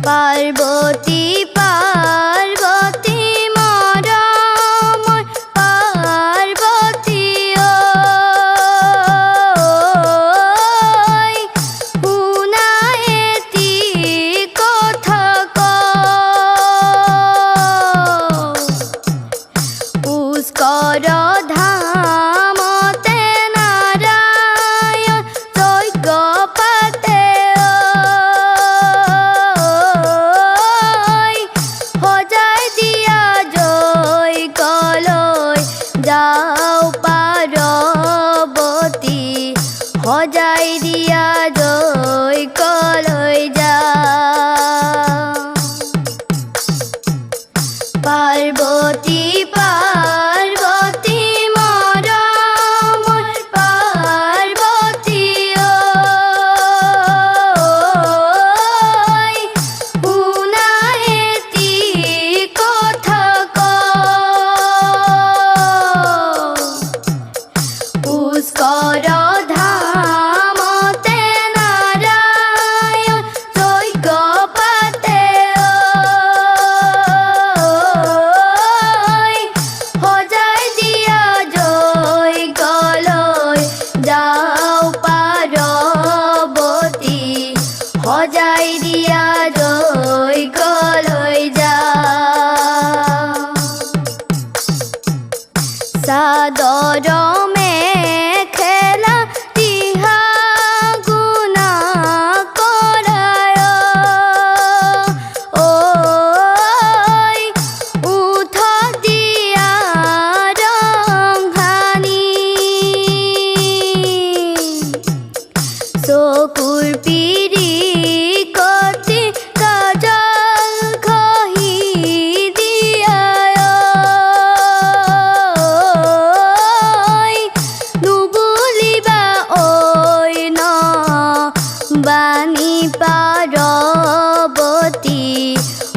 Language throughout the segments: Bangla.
পার্বতী পার্বতী মরময় পার্বতী ওই হুনায়েতি কথা পুষ্কর ধামতে নারায়ণ যজ্ঞ পাতে হজাই দিয়া জয় কলয় যাও পার্বতী হজাই দিয়া জয় কলয় যাও পার্বতী পার্বতী মরময় পার্বতী ওই হুনায়েতি কথা পুষ্কর ধামতে নারায়ণ যজ্ঞ পাতে হজাই দিয়া জয় কলয় যাও পার্বতী হজাই দিয়া জয় কলয় যাও সাদর মেখেলা তিহা গুনা করায় ওই উঠ দিয়া রংহানি চকুৰ পিৰি কতি কাজল খহি দিয়া নুবুলিবা ঐ ন বাণী পাৰ্বতী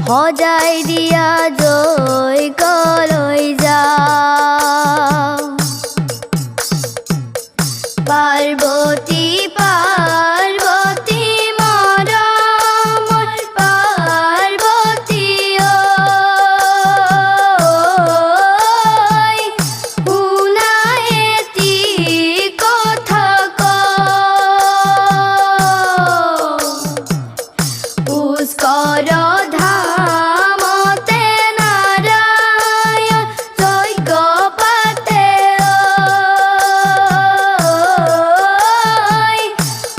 হজাই দিয়া জয় কলয় যাও পার্বতী পার্বতী মরময় পার্বতী ওই হুনায়েতি কথা পুষ্কর ধামতে নারায়ণ যজ্ঞ পাতে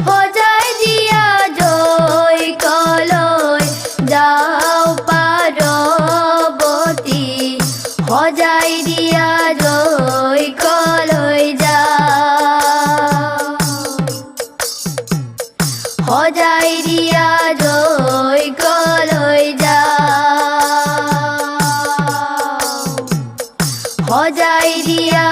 হজাই দিয়া জয় কলয় যাও পার্বতী হজাই দিয়া জয় কলয় যাও হজাই দিয়া জয় কলয় যাও হজাই দিয়া